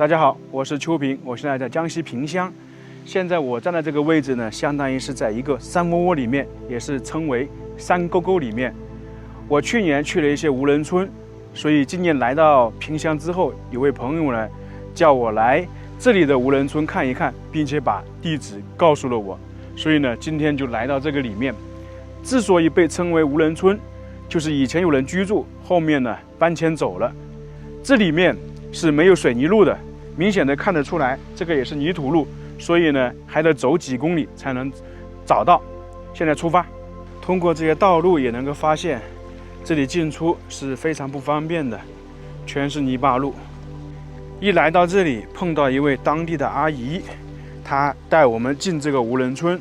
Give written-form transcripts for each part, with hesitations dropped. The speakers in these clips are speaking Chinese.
家好，我是秋平，我现在在江西萍乡。现在我站的这个位置呢，相当于是在一个山窝窝里面，也是称为山沟沟里面。我去年去了一些无人村，所以今年来到萍乡之后，有位朋友呢叫我来这里的无人村看一看，并且把地址告诉了我。所以呢，今天就来到这个里面。之所以被称为无人村，就是以前有人居住，后面呢搬迁走了。这里面是没有水泥路的，明显的看得出来，这个也是泥土路，所以呢还得走几公里才能找到。现在出发，通过这些道路也能够发现，这里进出是非常不方便的，全是泥巴路。一来到这里，碰到一位当地的阿姨，她带我们进这个无人村。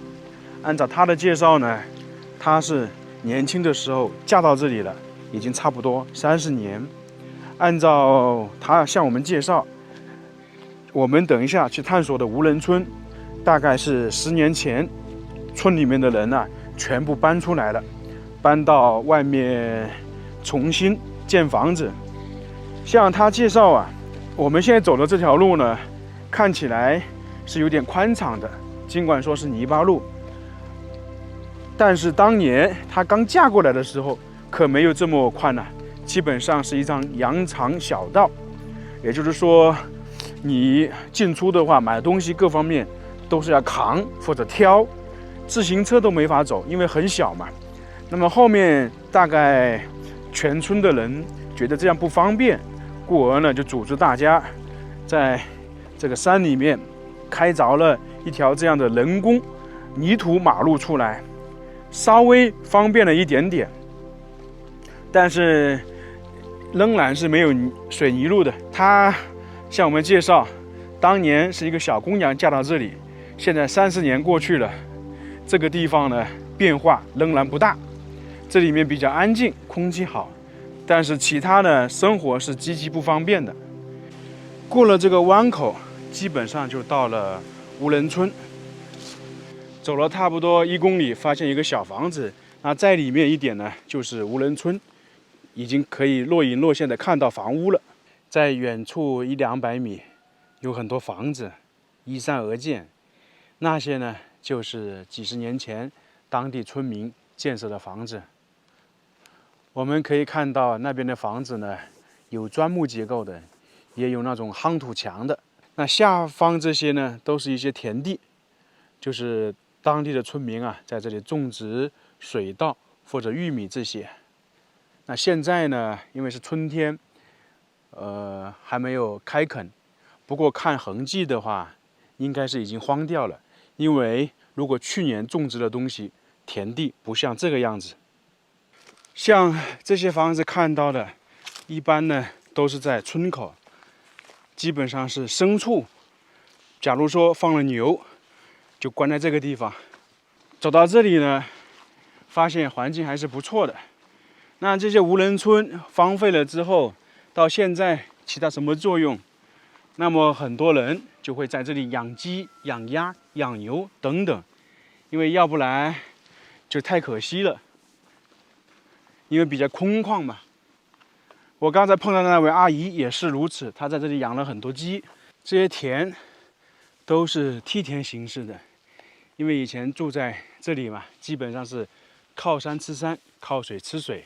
按照她的介绍呢，她是年轻的时候嫁到这里了，已经差不多30年。按照她向我们介绍，我们等一下去探索的无人村，大概是10年前，村里面的人呢全部搬出来了，搬到外面重新建房子。像他介绍啊，我们现在走的这条路呢，看起来是有点宽敞的，尽管说是泥巴路，但是当年她刚嫁过来的时候，可没有这么宽呢，基本上是一张羊肠小道，也就是说，你进出的话，买东西各方面都是要扛或者挑，自行车都没法走，因为很小嘛。那么后面大概全村的人觉得这样不方便，故而呢就组织大家在这个山里面开凿了一条这样的人工泥土马路出来，稍微方便了一点点，但是仍然是没有水泥路的。他向我们介绍，当年是一个小姑娘嫁到这里，现在30年过去了，这个地方呢变化仍然不大，这里面比较安静，空气好，但是其他的生活是极其不方便的。过了这个弯口，基本上就到了无人村。走了差不多1公里，发现一个小房子，那在里面一点呢就是无人村，已经可以若隐若现的看到房屋了。在远处100-200米有很多房子依山而建，那些呢就是几十年前当地村民建设的房子。我们可以看到那边的房子呢，有砖木结构的，也有那种夯土墙的。那下方这些呢都是一些田地，就是当地的村民啊在这里种植水稻或者玉米这些。那现在呢，因为是春天，还没有开垦，不过看痕迹的话，应该是已经荒掉了。因为如果去年种植的东西，田地不像这个样子。像这些房子看到的，一般呢都是在村口，基本上是牲畜。假如说放了牛，就关在这个地方。走到这里呢，发现环境还是不错的。那这些无人村荒废了之后，到现在起到什么作用？那么很多人就会在这里养鸡、养鸭、养牛等等，因为要不然就太可惜了，因为比较空旷嘛。我刚才碰到的那位阿姨也是如此，她在这里养了很多鸡。这些田都是梯田形式的，因为以前住在这里嘛，基本上是靠山吃山，靠水吃水。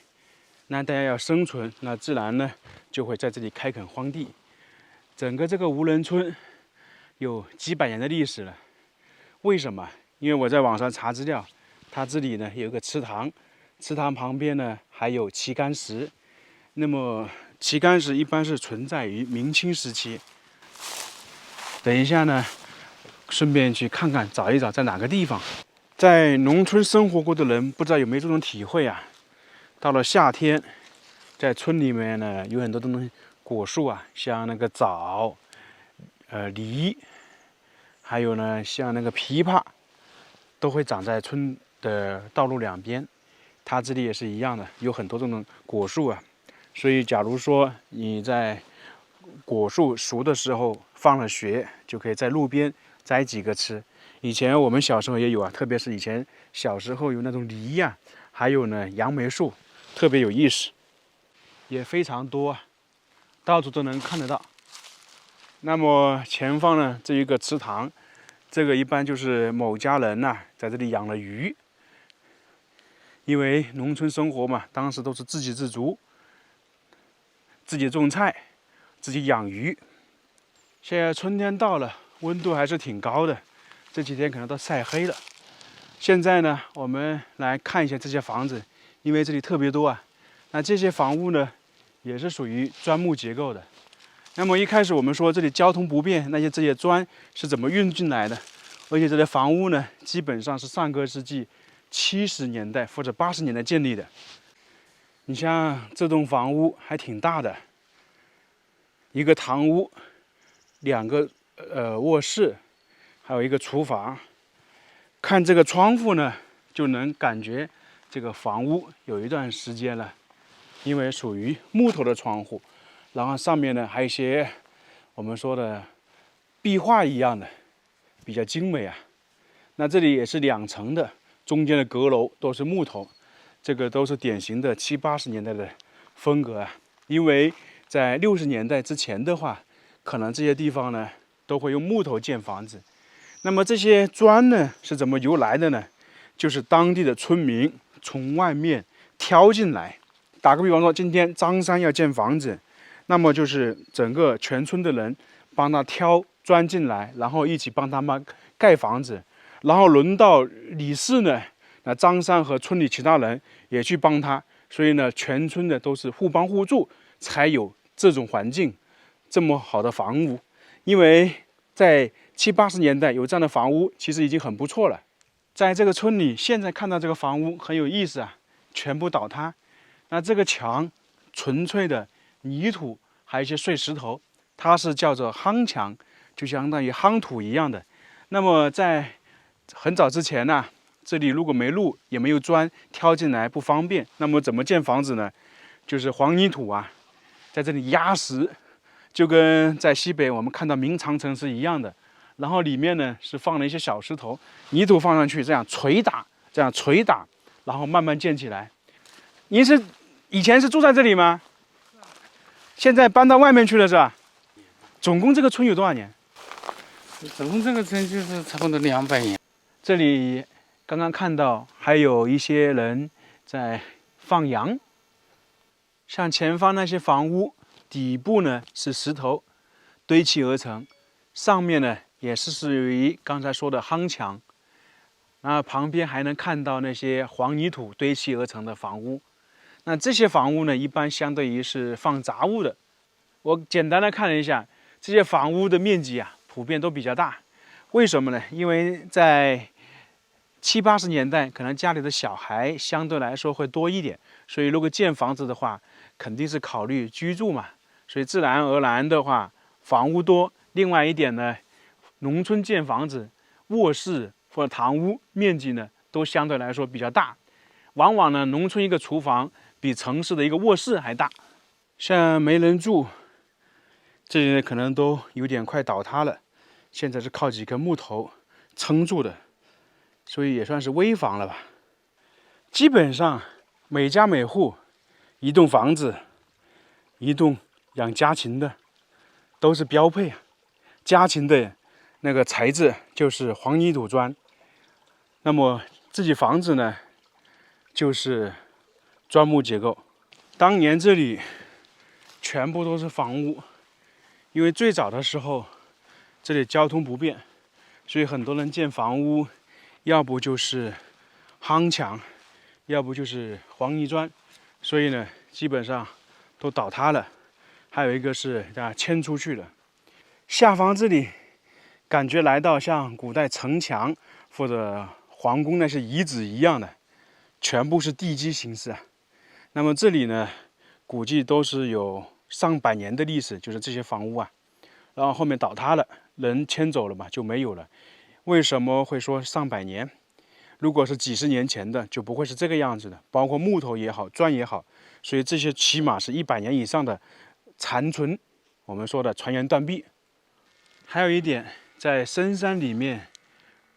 那大家要生存，那自然呢就会在这里开垦荒地。整个这个无人村有几百年的历史了。为什么？因为我在网上查资料，它这里呢有一个池塘，池塘旁边呢还有旗杆石。那么旗杆石一般是存在于明清时期。等一下呢，顺便去看看，找一找在哪个地方。在农村生活过的人，不知道有没有这种体会啊？到了夏天，在村里面呢，有很多的东西，果树啊，像那个枣、梨，还有呢，像那个枇杷，都会长在村的道路两边。它这里也是一样的，有很多这种果树啊。所以，假如说你在果树熟的时候放了学，就可以在路边摘几个吃。以前我们小时候也有啊，特别是以前小时候有那种梨呀，还有呢杨梅树。特别有意思，也非常多啊，到处都能看得到。那么前方呢，这一个池塘，这个一般就是某家人呐、在这里养了鱼，因为农村生活嘛，当时都是自给自足，自己种菜，自己养鱼。现在春天到了，温度还是挺高的，这几天可能都晒黑了。现在呢，我们来看一下这些房子，因为这里特别多啊。那这些房屋呢，也是属于砖木结构的。那么一开始我们说这里交通不便，这些砖是怎么运进来的？而且这些房屋呢，基本上是上个世纪70年代或者80年代建立的。你像这栋房屋还挺大的，一个堂屋，2个卧室，还有一个厨房。看这个窗户呢，就能感觉这个房屋有一段时间了，因为属于木头的窗户，然后上面呢还有一些我们说的壁画一样的，比较精美啊。那这里也是2层的，中间的阁楼都是木头，这个都是典型的70、80年代的风格啊。因为在60年代之前的话，可能这些地方呢都会用木头建房子。那么这些砖呢是怎么由来的呢？就是当地的村民从外面挑进来。打个比方说，今天张三要建房子，那么就是整个全村的人帮他挑砖进来，然后一起帮他们盖房子。然后轮到李四呢，那张三和村里其他人也去帮他，所以呢，全村的都是互帮互助，才有这种环境，这么好的房屋。因为在70、80年代有这样的房屋，其实已经很不错了。在这个村里，现在看到这个房屋很有意思啊，全部倒塌。那这个墙纯粹的泥土，还有一些碎石头，它是叫做夯墙，就相当于夯土一样的。那么在很早之前呢，这里如果没路也没有砖，挑进来不方便，那么怎么建房子呢？就是黄泥土啊，在这里压实，就跟在西北我们看到明长城是一样的。然后里面呢是放了一些小石头，泥土放上去，这样捶打，然后慢慢建起来。您是以前是住在这里吗？现在搬到外面去了是吧？总共这个村有多少年？总共这个村就是差不多200年。这里刚刚看到还有一些人在放羊。像前方那些房屋底部呢是石头堆砌而成，上面呢也是属于刚才说的夯墙，那旁边还能看到那些黄泥土堆砌而成的房屋。那这些房屋呢，一般相对于是放杂物的。我简单的看了一下，这些房屋的面积啊，普遍都比较大。为什么呢？因为在70、80年代，可能家里的小孩相对来说会多一点，所以如果建房子的话，肯定是考虑居住嘛，所以自然而然的话，房屋多。另外一点呢，农村建房子，卧室或者堂屋面积呢，都相对来说比较大。往往呢，农村一个厨房比城市的一个卧室还大。像没人住，这里呢可能都有点快倒塌了，现在是靠几根木头撑住的，所以也算是危房了吧。基本上每家每户一栋房子，一栋养家禽的都是标配啊。家禽的那个材质就是黄泥土砖，那么自己房子呢就是砖木结构。当年这里全部都是房屋，因为最早的时候这里交通不便，所以很多人建房屋要不就是夯墙，要不就是黄泥砖，所以呢基本上都倒塌了。还有一个是迁出去了。下方这里感觉来到像古代城墙或者皇宫那些遗址一样的，全部是地基形式啊。那么这里呢，估计都是有上百年的历史，就是这些房屋啊。然后后面倒塌了，人迁走了嘛，就没有了。为什么会说上百年？如果是几十年前的，就不会是这个样子的，包括木头也好，砖也好，所以这些起码是100年以上的残存，我们说的传言断壁。还有一点，在深山里面，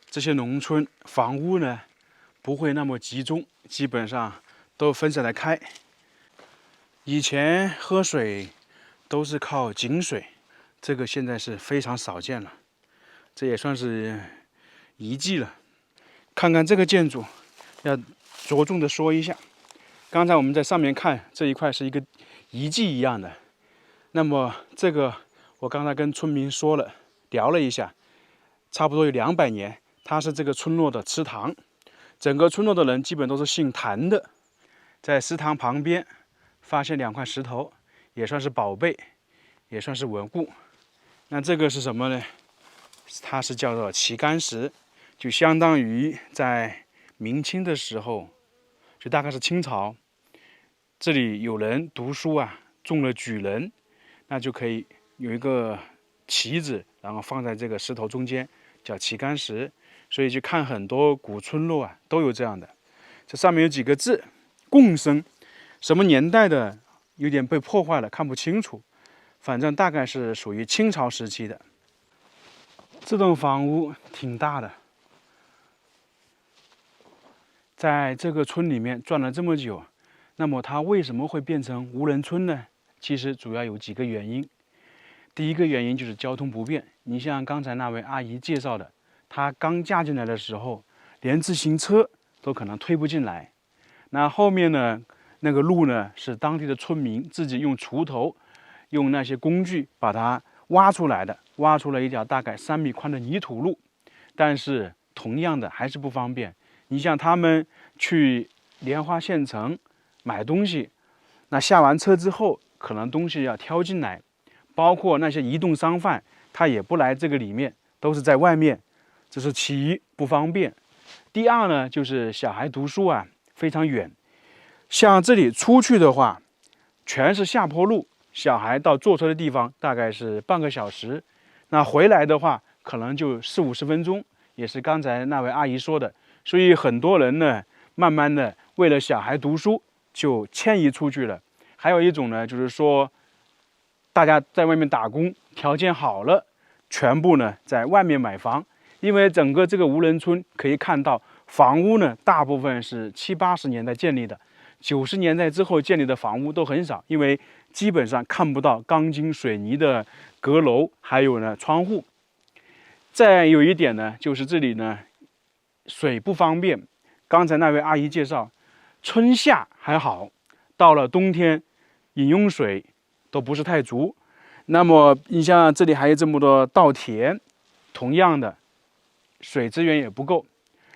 这些农村房屋呢不会那么集中，基本上都分散的开。以前喝水都是靠井水，这个现在是非常少见了，这也算是遗迹了。看看这个建筑，要着重的说一下。刚才我们在上面看这一块是一个遗迹一样的，那么这个我刚才跟村民说了，聊了一下，差不多有200年，它是这个村落的祠堂。整个村落的人基本都是姓谭的。在祠堂旁边发现2块石头，也算是宝贝，也算是文物。那这个是什么呢？它是叫做旗杆石，就相当于在明清的时候，就大概是清朝，这里有人读书啊，中了举人，那就可以有一个旗子，然后放在这个石头中间，叫旗杆石。所以去看很多古村落啊，都有这样的。这上面有几个字，共生，什么年代的，有点被破坏了，看不清楚。反正大概是属于清朝时期的。这栋房屋挺大的，在这个村里面转了这么久，那么它为什么会变成无人村呢？其实主要有几个原因。第一个原因就是交通不便。你像刚才那位阿姨介绍的，她刚嫁进来的时候，连自行车都可能推不进来。那后面呢，那个路呢，是当地的村民自己用锄头，用那些工具把它挖出来的，挖出了一条大概3米宽的泥土路。但是同样的还是不方便。你像他们去莲花县城买东西，那下完车之后，可能东西要挑进来，包括那些移动商贩，他也不来这个里面，都是在外面。这是其一，不方便。第二呢，就是小孩读书啊，非常远。像这里出去的话，全是下坡路，小孩到坐车的地方大概是半个小时，那回来的话，可能就40-50分钟，也是刚才那位阿姨说的。所以很多人呢，慢慢的为了小孩读书，就迁移出去了。还有一种呢，就是说，大家在外面打工，条件好了，全部呢在外面买房。因为整个这个无人村可以看到，房屋呢大部分是70-80年代建立的，90年代之后建立的房屋都很少，因为基本上看不到钢筋水泥的阁楼，还有呢窗户。再有一点呢，就是这里呢水不方便。刚才那位阿姨介绍，春夏还好，到了冬天，饮用水都不是太足。那么你像这里还有这么多稻田，同样的水资源也不够，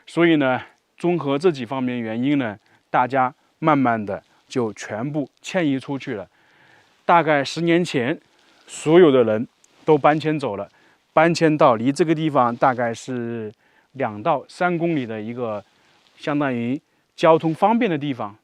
所以呢，综合这几方面原因呢，大家慢慢的就全部迁移出去了。大概10年前，所有的人都搬迁走了，搬迁到离这个地方大概是2到3公里的一个相当于交通方便的地方，